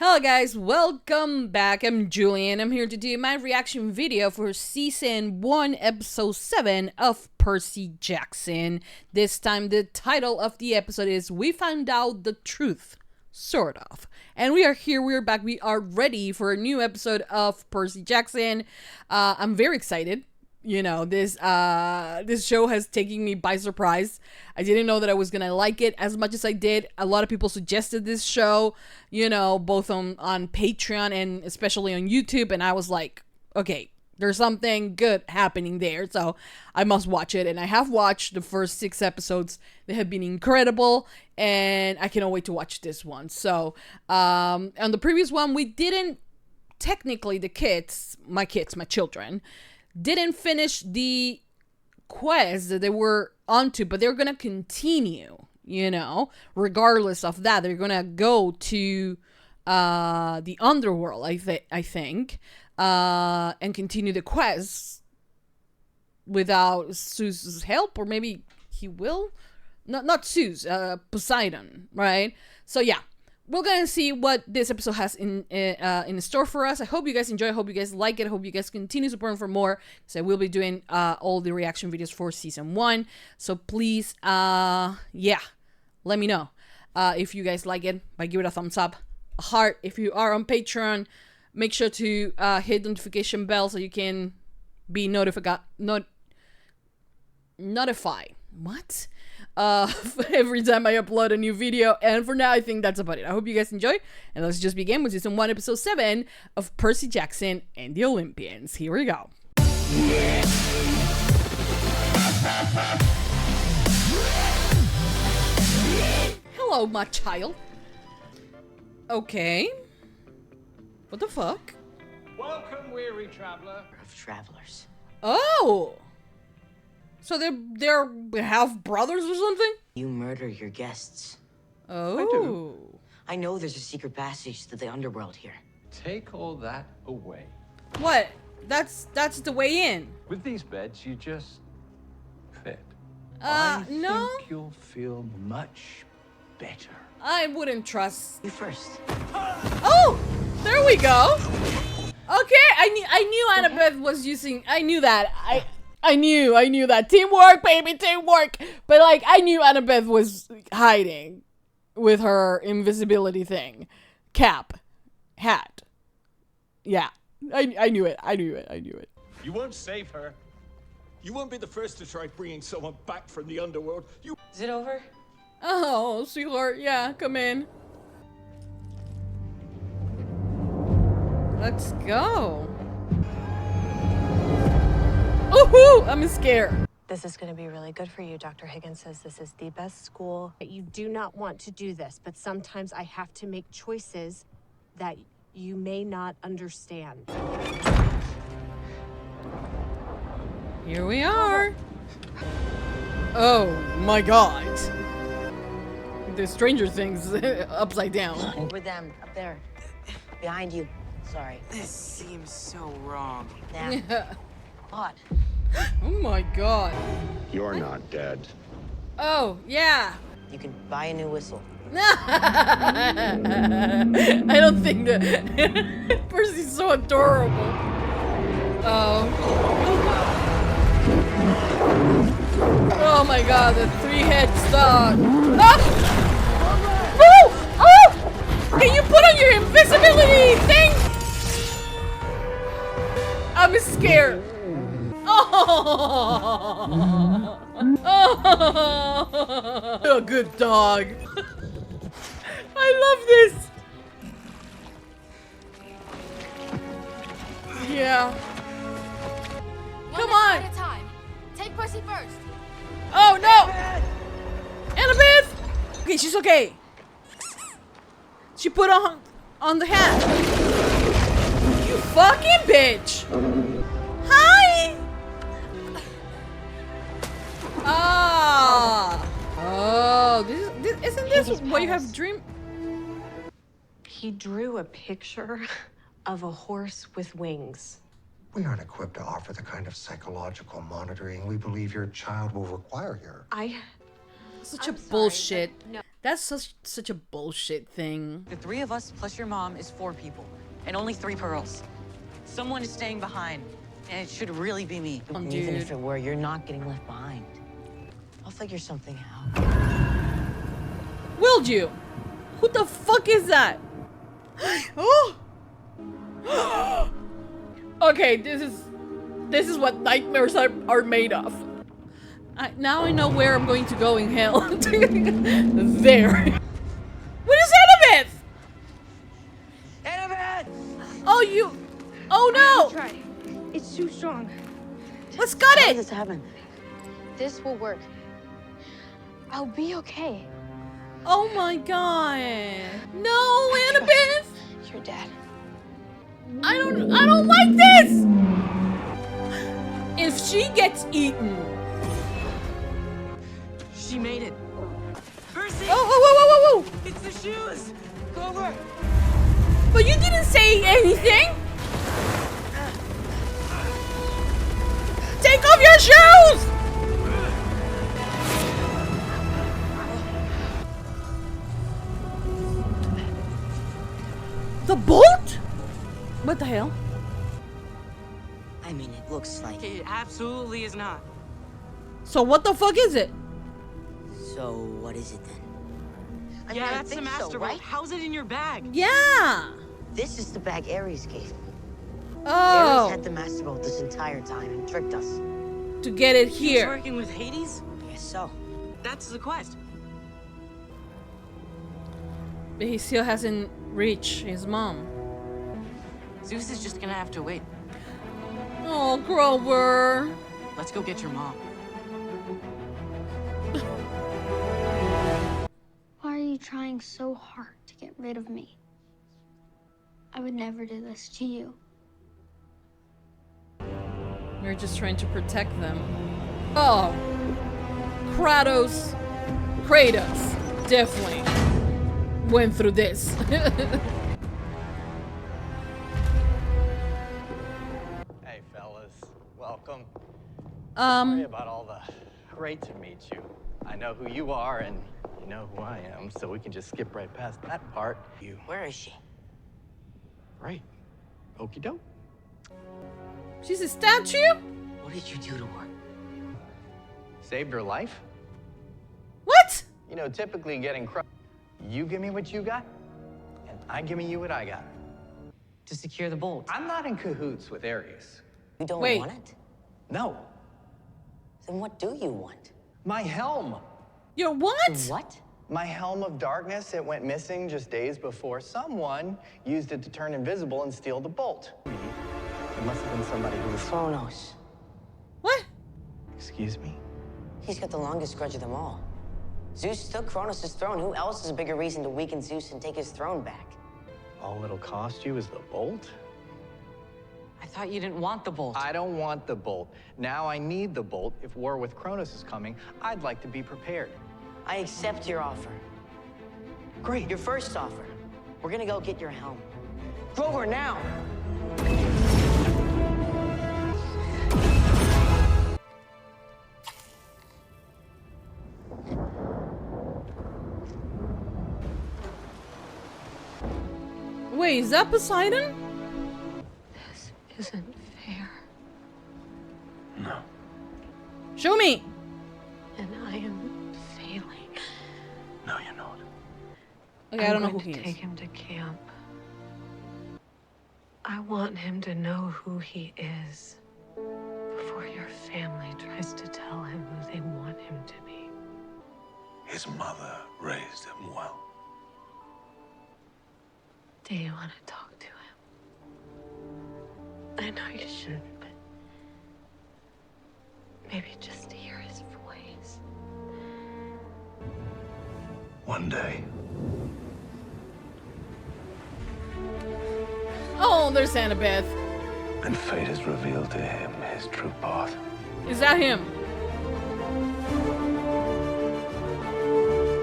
Hello guys, welcome back. I'm Julian. I'm here to do my reaction video for season 1 episode 7 of Percy Jackson. This time the title of the episode is We Found Out the Truth, sort of. And we are here, we're back, we are ready for a new episode of Percy Jackson. I'm very excited. You know, this show has taken me by surprise. I didn't know that I was gonna like it as much as I did. A lot of people suggested this show, you know, both on Patreon and especially on YouTube, and I was like, okay, there's something good happening there, so I must watch it. And I have watched the first 6 episodes. They have been incredible, and I cannot wait to watch this one. So, on the previous one, we didn't technically, my children, didn't finish the quest that they were onto, but they're gonna continue, you know, regardless of that. They're gonna go to the underworld, I think, and continue the quest without Zeus's help, or maybe he will. Not Zeus, Poseidon, right? So yeah, we're gonna see what this episode has in store for us. I hope you guys enjoy. I hope you guys like it. I hope you guys continue supporting for more, because I will be doing all the reaction videos for season 1. So please, yeah, let me know if you guys like it by giving it a thumbs up, a heart. If you are on Patreon, make sure to hit the notification bell so you can be notified. What? Every time I upload a new video. And for now, I think that's about it. I hope you guys enjoy, and let's just begin with season 1 episode 7 of Percy Jackson and the Olympians. Here we go. Hello, my child. Okay, what the fuck? Welcome, weary traveler. Of travelers. Oh, so they're half brothers or something? You murder your guests. Oh. I do. I know there's a secret passage to the underworld here. Take all that away. What? That's the way in. With these beds, you just fit. No. I think you'll feel much better. I wouldn't trust. You first. Oh, there we go. Okay, I knew Annabeth was using. I knew that. I knew that. Teamwork, baby, teamwork. But like, I knew Annabeth was hiding with her invisibility thing, hat. Yeah, I knew it. I knew it. You won't save her. You won't be the first to try bringing someone back from the underworld. Is it over? Oh, sweetheart, yeah, come in. Let's go. Woohoo! I'm scared. This is going to be really good for you. Dr. Higgins says this is the best school. You do not want to do this, but sometimes I have to make choices that you may not understand. Here we are. Oh my god. The Stranger Things upside down. Over them, up there. Behind you. Sorry. This seems so wrong. Now. Odd. Oh my god. You're not dead. Oh, yeah. You can buy a new whistle. I don't think that Percy's so adorable. Oh. Oh my god, the 3-head dog. Ah! Oh! Oh! Can you put on your invisibility thing? I'm scared. Oh! Oh! A good dog. I love this. Yeah. Come on. At a time. Take Percy first. Oh no! Annabeth! Okay, she's okay. She put on the hat. You fucking bitch! Hi! Ah! Oh, isn't this what you have dreamed? He drew a picture of a horse with wings. We aren't equipped to offer the kind of psychological monitoring we believe your child will require here. Such a bullshit. That's such a bullshit thing. The 3 of us plus your mom is 4 people, and only 3 pearls. Someone is staying behind, and it should really be me. And even if it were, you're not getting left behind. I'll figure something out. Will you? Who the fuck is that? Oh! Okay, this is what nightmares are made of. Now I know where I'm going to go in hell. There. What is Annabeth? Annabeth! Oh, you. Oh no! Try. It's too strong. Let's cut How did it. this happen? This will work. I'll be okay. Oh my god. No, Annabeth. Your dad. I don't like this. If she gets eaten. She made it. Percy! Oh. It's the shoes! Clover! But you didn't say anything. Take off your shoes. The bolt? What the hell? I mean, it looks like... It absolutely is not. So what the fuck is it? So, what is it then? I mean, Yeah, I that's the think master so, vault. right? How's it in your bag? Yeah. This is the bag Ares gave me. Ares Oh, had the master vault this entire time and tricked us. to get it He's here. working with Hades? I guess so. That's the quest. But he still hasn't reached his mom. Zeus is just gonna have to wait. Oh, Grover. Let's go get your mom. Why are you trying so hard to get rid of me? I would never do this to you. We're just trying to protect them. Oh, Kratos definitely went through this. Hey fellas, welcome. Sorry Um, about all the... Great to meet you. I know who you are and you know who I am, so we can just skip right past that part. You... Where is she? Right. Okie doke. she's a statue? What did you do to her? Saved her life? What? You know, typically getting you give me what you got, and I give you what I got. To secure the bolt. I'm not in cahoots with Ares. You don't Wait. want it? No. Then what do you want? My helm. Your what? What? My helm of darkness, it went missing just days before someone used it to turn invisible and steal the bolt. It must have been somebody who was... Kronos. What? Excuse me? He's got the longest grudge of them all. Zeus took Kronos' throne. Who else has a bigger reason to weaken Zeus and take his throne back? All it'll cost you is the bolt? I thought you didn't want the bolt. I don't want the bolt. Now I need the bolt. If war with Kronos is coming, I'd like to be prepared. I accept your offer. Great. Your first offer. We're gonna go get your helm. Grover, now! Wait, is that Poseidon? This isn't fair, No. Show me. and I am failing. No, you're not. Okay, I don't know I'm who going he to take is. him to camp. I want him to know who he is before your family tries to tell him who they want him to be. His mother raised him well. Do you want to talk to him? I know you shouldn't, but maybe just to hear his voice. One day, Oh, there's Annabeth. and fate has revealed to him his true path. Is that him?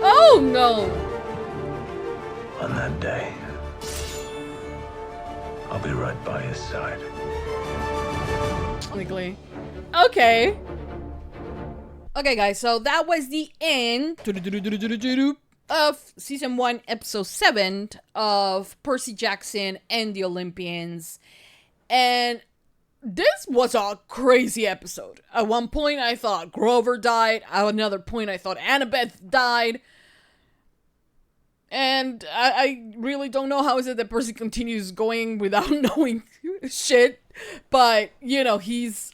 Oh no! On that day, I'll be right by his side. Technically. Okay. Okay, guys, so that was the end of season 1, episode 7 of Percy Jackson and the Olympians. And this was a crazy episode. At one point, I thought Grover died. At another point, I thought Annabeth died. And I really don't know how is it that Percy continues going without knowing shit. But, you know, he's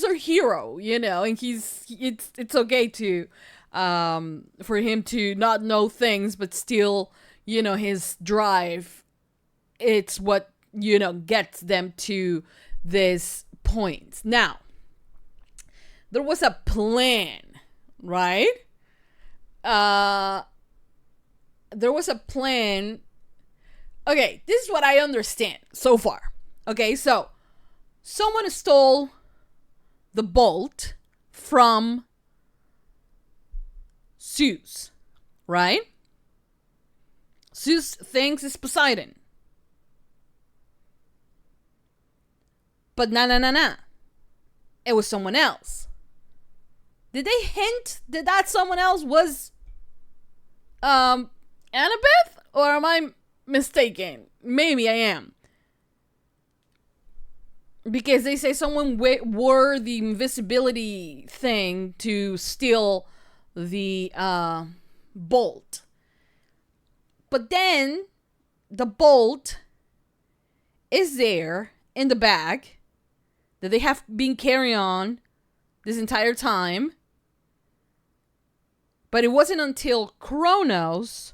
our hero, you know, and it's okay to, for him to not know things, but still, you know, his drive, it's what, you know, gets them to this point. Now, there was a plan, right? There was a plan. Okay, this is what I understand so far. Okay, so someone stole the bolt from Zeus, right? Zeus thinks it's Poseidon. But nah. It was someone else. Did they hint that someone else was Annabeth? Or am I mistaken? Maybe I am. Because they say someone wore the invisibility thing to steal the bolt. But then the bolt is there in the bag that they have been carrying on this entire time. But it wasn't until Kronos,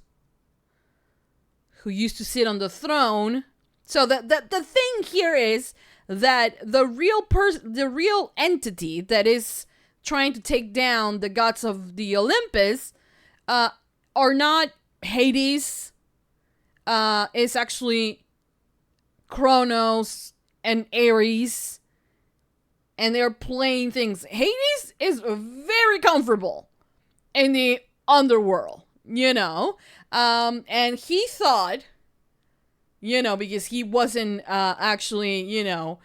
who used to sit on the throne. So the thing here is that the real entity that is trying to take down the gods of the Olympus are not Hades. It's actually Kronos and Ares. And they're playing things. Hades is very comfortable in the underworld, you know. And he thought, you know, because he wasn't actually, you know,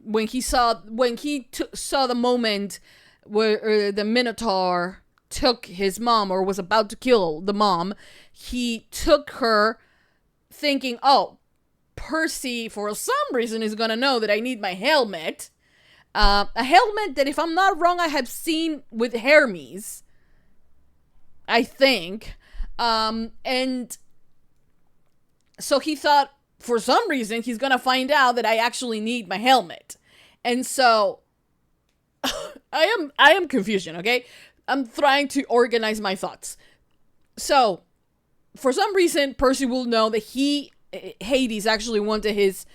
when he saw the moment where the Minotaur took his mom, or was about to kill the mom, he took her thinking, oh, Percy for some reason is gonna know that I need my helmet. A helmet that, if I'm not wrong, I have seen with Hermes, I think. And so he thought, for some reason, he's gonna find out that I actually need my helmet. And so I am confusion, okay? I'm trying to organize my thoughts. So for some reason, Percy will know that Hades actually wanted his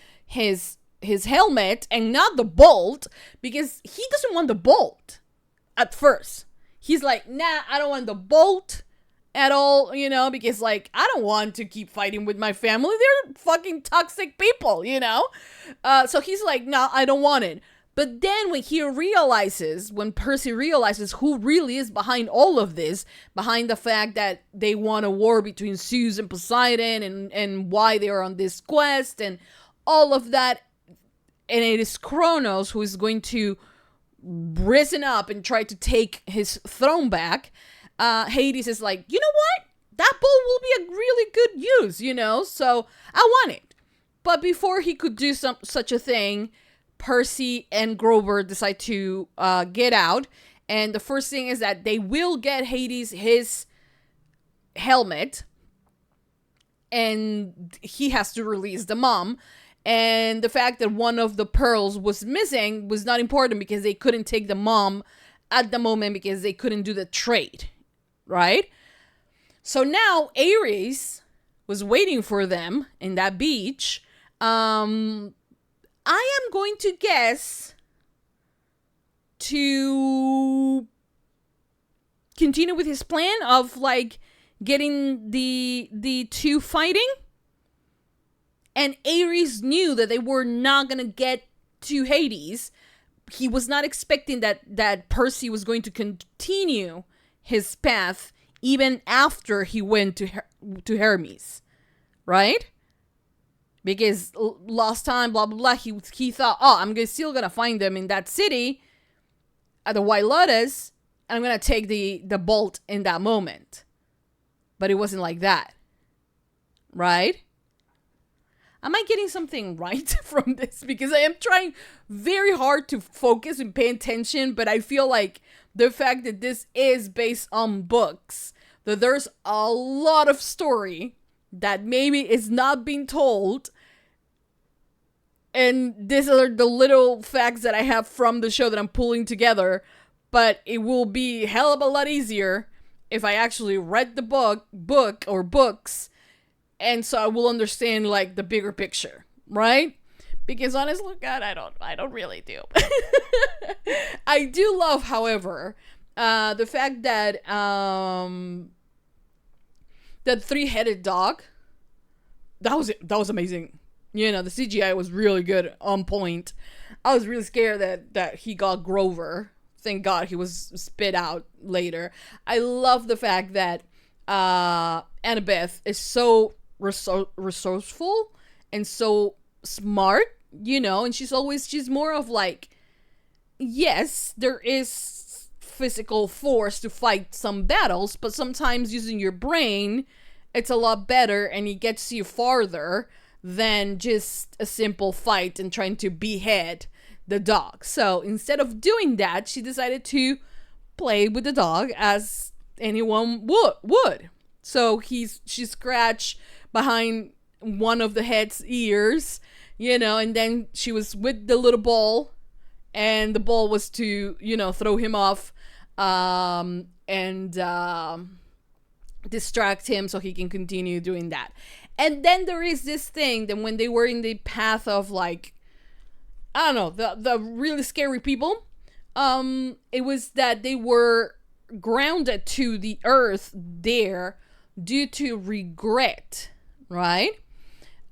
helmet and not the bolt, because he doesn't want the bolt at first. He's like, nah, I don't want the bolt at all, you know, because, like, I don't want to keep fighting with my family. They're fucking toxic people, you know? So he's like, no, I don't want it. But then when Percy realizes who really is behind all of this, behind the fact that they want a war between Zeus and Poseidon, and why they are on this quest and all of that, and it is Kronos who is going to risen up and try to take his throne back, Hades is like, you know what? That bolt will be a really good use, you know? So I want it. But before he could do such a thing, Percy and Grover decide to get out. And the first thing is that they will get Hades his helmet. And he has to release the mom. And the fact that one of the pearls was missing was not important, because they couldn't take the mom at the moment because they couldn't do the trade, right? So now Ares was waiting for them in that beach. I am going to guess to continue with his plan of, like, getting the two fighting. And Ares knew that they were not going to get to Hades. He was not expecting that Percy was going to continue his path even after he went to Hermes, right? Because last time, blah, blah, blah, he thought, oh, I'm still going to find them in that city at the White Lotus. I'm gonna take the bolt in that moment. But it wasn't like that. Right? Am I getting something right from this? Because I am trying very hard to focus and pay attention, but I feel like the fact that this is based on books, that there's a lot of story that maybe is not being told. And these are the little facts that I have from the show that I'm pulling together. But it will be a hell of a lot easier if I actually read the book or books. And so I will understand like the bigger picture, right? Because honestly, God, I don't really do. I do love, however, the fact that that three-headed dog, that was amazing. You know, the CGI was really good, on point. I was really scared that he got Grover. Thank God he was spit out later. I love the fact that Annabeth is so resourceful and so smart, you know, and she's more of like, yes, there is physical force to fight some battles, but sometimes using your brain, it's a lot better and it gets you farther than just a simple fight and trying to behead the dog. So instead of doing that, she decided to play with the dog as anyone would. So she scratched behind one of the head's ears, you know, and then she was with the little ball, and the ball was to, you know, throw him off and distract him so he can continue doing that. And then there is this thing that when they were in the path of like, I don't know, the really scary people, it was that they were grounded to the earth there due to regret, right?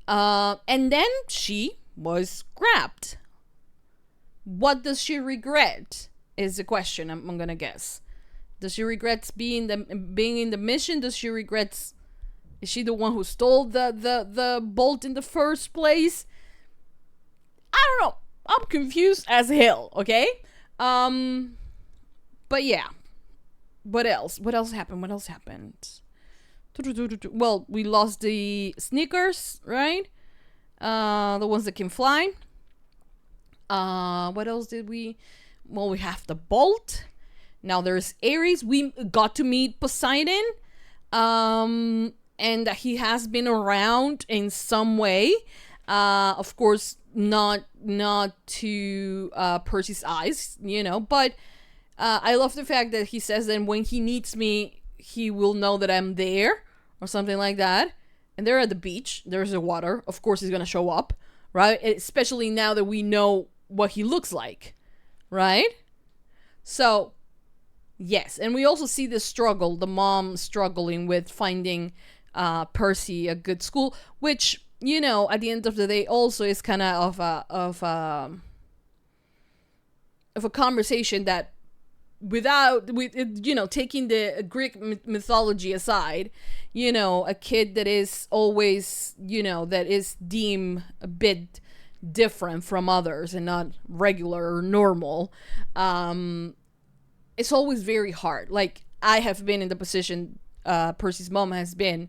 And then she was grabbed. What does she regret is the question I'm gonna guess. Does she regret being in the mission? Does she regret, is she the one who stole the bolt in the first place? I don't know. I'm confused as hell, okay? But yeah. What else? What else happened? Well, we lost the sneakers, right? The ones that can fly. What else did we... Well, we have the bolt. Now there's Ares. We got to meet Poseidon. And he has been around in some way. Of course, not to Percy's eyes, you know, but I love the fact that he says that when he needs me, he will know that I'm there, or something like that. And they're at the beach, there's the water, of course he's gonna show up, right? Especially now that we know what he looks like, right? So yes, and we also see the struggle, the mom struggling with finding Percy a good school, which, you know, at the end of the day also is kind of a conversation that you know, taking the Greek mythology aside, you know, a kid that is always, you know, that is deemed a bit different from others and not regular or normal, it's always very hard. Like, I have been in the position Percy's mom has been.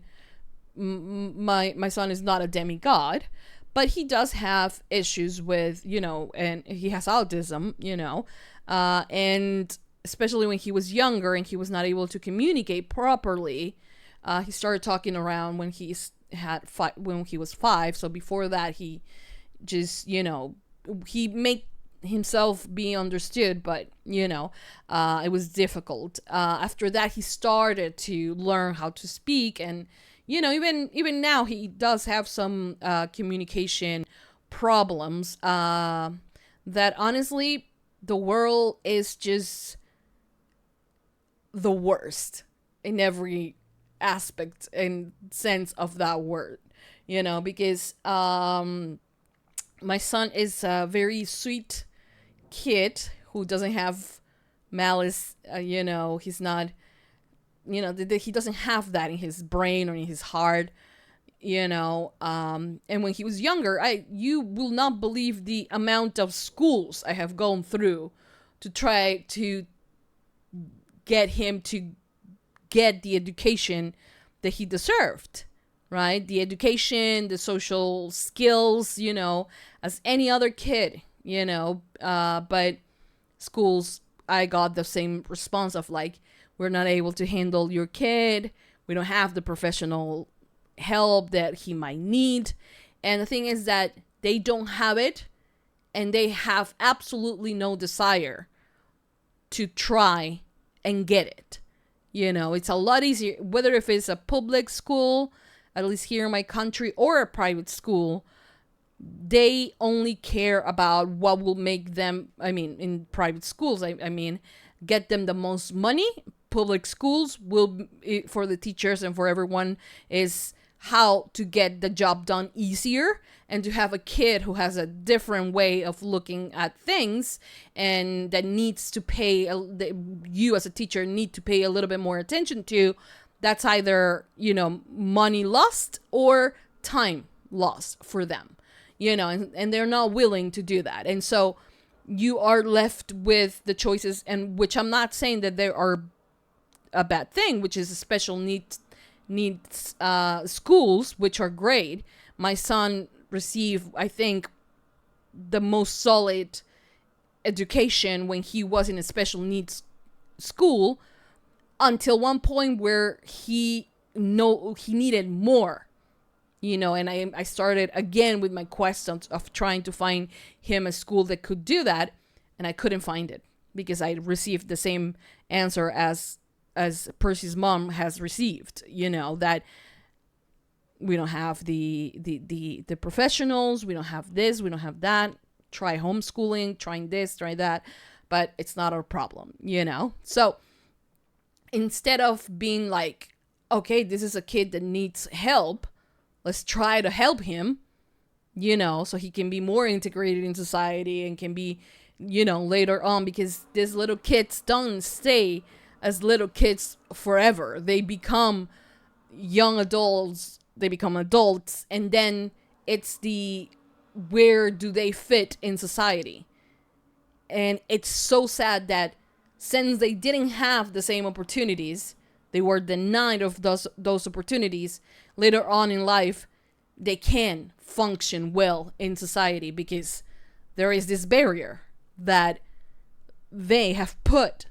My son is not a demigod, but he does have issues with, you know, and he has autism, you know, and especially when he was younger and he was not able to communicate properly, he started talking around when he was 5. So before that, he just, you know, he made himself be understood, but, you know, it was difficult. After that, he started to learn how to speak, and, you know, even now he does have some communication problems that honestly, the world is just the worst in every aspect and sense of that word, you know, because my son is a very sweet kid who doesn't have malice, you know, he's not, you know, he doesn't have that in his brain or in his heart, you know, and when he was younger, you will not believe the amount of schools I have gone through to try to get him to get the education that he deserved, right? The education, the social skills, you know, as any other kid, you know. But schools, I got the same response of like, we're not able to handle your kid. We don't have the professional help that he might need. And the thing is that they don't have it, and they have absolutely no desire to try and get it. You know, it's a lot easier, whether if it's a public school, at least here in my country, or a private school, they only care about what will make them, I mean, in private schools, I mean, get them the most money. Public schools will, for the teachers and for everyone, is how to get the job done easier, and to have a kid who has a different way of looking at things and that needs to pay, that you as a teacher need to pay a little bit more attention to. That's either, you know, money lost or time lost for them, you know, and they're not willing to do that. And so you are left with the choices, and which I'm not saying that there are a bad thing, which is special needs schools, which are great. My son received, I think, the most solid education when he was in a special needs school, until one point where he needed more, you know. And I started again with my quest of trying to find him a school that could do that, and I couldn't find it, because I received the same answer as Percy's mom has received, you know, that we don't have the professionals, we don't have this, we don't have that, try homeschooling, trying this, try that, but it's not our problem, you know. So instead of being like, okay, this is a kid that needs help, let's try to help him, you know, so he can be more integrated in society and can be, you know, later on, because these little kids don't stay as little kids forever. They become young adults, they become adults, and then it's the where do they fit in society. And it's so sad that since they didn't have the same opportunities, they were denied of those opportunities, later on in life they can function well in society, because there is this barrier that they have put,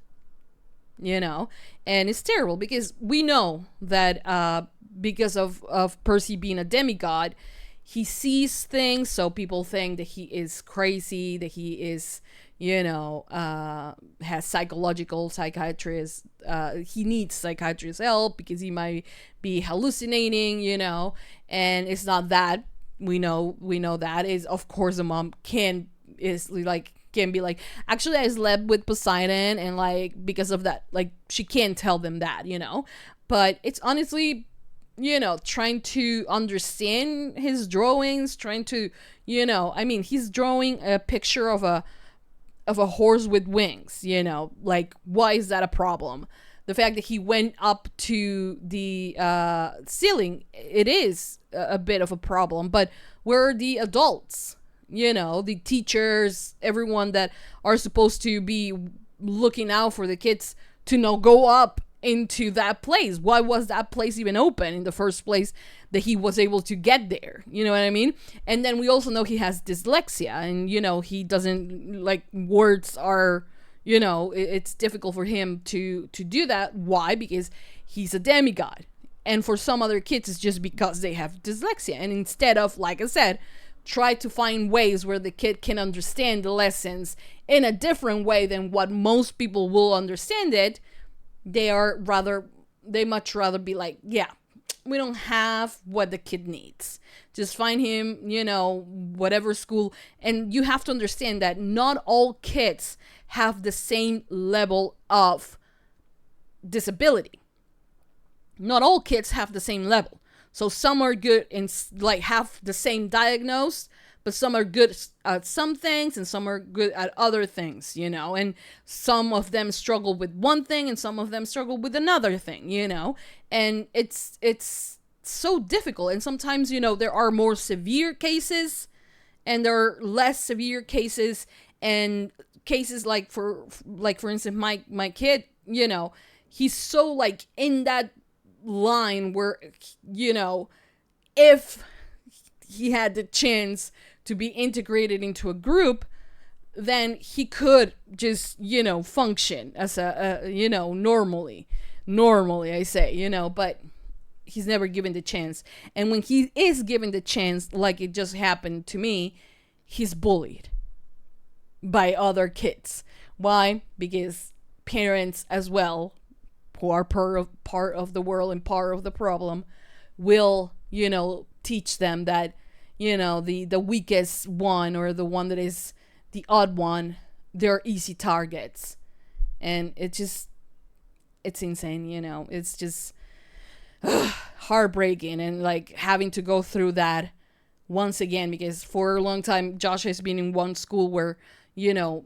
you know. And it's terrible, because we know that because of Percy being a demigod, he sees things, so people think that he is crazy, that he is, you know, has psychiatrist, he needs psychiatrist help because he might be hallucinating, you know. And it's not that. We know that is, of course, the mom can be like, actually I slept with Poseidon, and like because of that, like she can't tell them that, you know. But it's honestly, you know, trying to understand his drawings, trying to, you know, I mean, he's drawing a picture of a horse with wings, you know, like, why is that a problem? The fact that he went up to the ceiling, it is a bit of a problem, but where are the adults? You know, the teachers, everyone that are supposed to be looking out for the kids to go up into that place. Why was that place even open in the first place that he was able to get there? You know what I mean? And then we also know he has dyslexia, and, you know, he doesn't, like, words are, you know, it's difficult for him to do that. Why? Because he's a demigod. And for some other kids, it's just because they have dyslexia. And instead of, like I said, try to find ways where the kid can understand the lessons in a different way than what most people will understand it, they much rather be like, yeah, we don't have what the kid needs. Just find him, you know, whatever school. And you have to understand that not all kids have the same level of disability. Not all kids have the same level. So some are good and like have the same diagnosis, but some are good at some things and some are good at other things, you know. And some of them struggle with one thing and some of them struggle with another thing, you know. And it's so difficult. And sometimes, you know, there are more severe cases and there are less severe cases, and cases like for instance, my kid, you know, he's so like in that line where, you know, if he had the chance to be integrated into a group, then he could just, you know, function as a you know, normally I say, you know, but he's never given the chance. And when he is given the chance, like it just happened to me, he's bullied by other kids. Why? Because parents as well, who are part of the world and part of the problem, will, you know, teach them that, you know, the weakest one, or the one that is the odd one, they're easy targets. And it's insane, you know. It's just heartbreaking, and like having to go through that once again, because for a long time Josh has been in one school where, you know,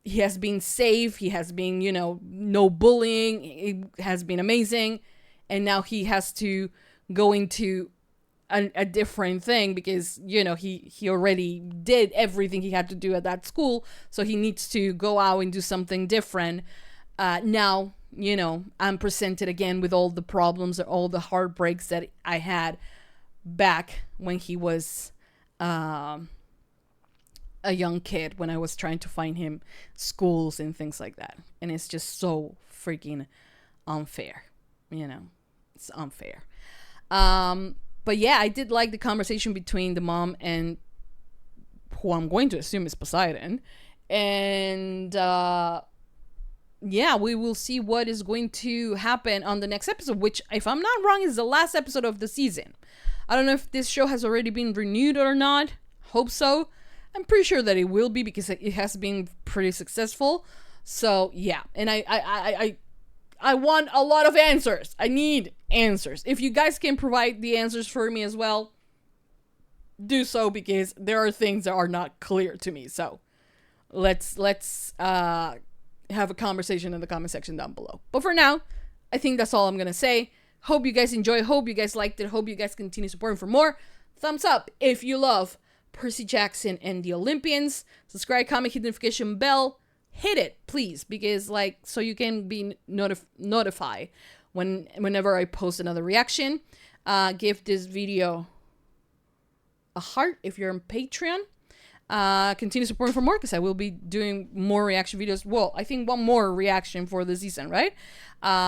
he has been safe, he has been, you know, no bullying, it has been amazing, and now he has to go into a different thing because, you know, he already did everything he had to do at that school, so he needs to go out and do something different. Now, you know, I'm presented again with all the problems or all the heartbreaks that I had back when he was a young kid, when I was trying to find him schools and things like that. And it's just so freaking unfair, you know. It's unfair. But yeah, I did like the conversation between the mom and who I'm going to assume is Poseidon. And yeah, we will see what is going to happen on the next episode, which, if I'm not wrong, is the last episode of the season. I don't know if this show has already been renewed or not. Hope so. I'm pretty sure that it will be, because it has been pretty successful. So yeah, and I want a lot of answers. I need answers. If you guys can provide the answers for me as well, do so, because there are things that are not clear to me. So let's have a conversation in the comment section down below. But for now, I think that's all I'm gonna say. Hope you guys enjoy. Hope you guys liked it. Hope you guys continue supporting for more. Thumbs up if you love Percy Jackson and the Olympians. Subscribe, comment, hit the notification bell. Hit it, please, because like, so you can be notified whenever I post another reaction. Give this video a heart if you're on Patreon. Continue supporting for more, because I will be doing more reaction videos. Well, I think one more reaction for the season, right?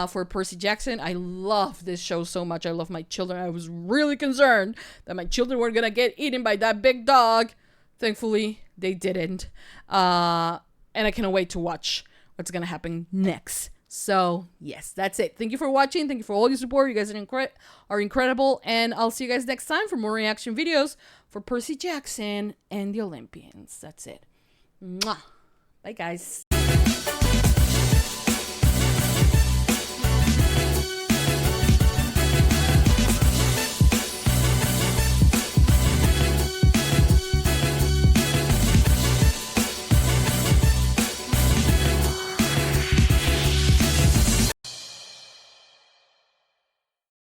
For Percy Jackson. I love this show so much. I love my children. I was really concerned that my children were gonna get eaten by that big dog. Thankfully, they didn't. And I cannot wait to watch what's gonna happen next. So yes, that's it. Thank you for watching. Thank you for all your support. You guys are incredible. And I'll see you guys next time for more reaction videos for Percy Jackson and the Olympians. That's it. Mwah. Bye, guys.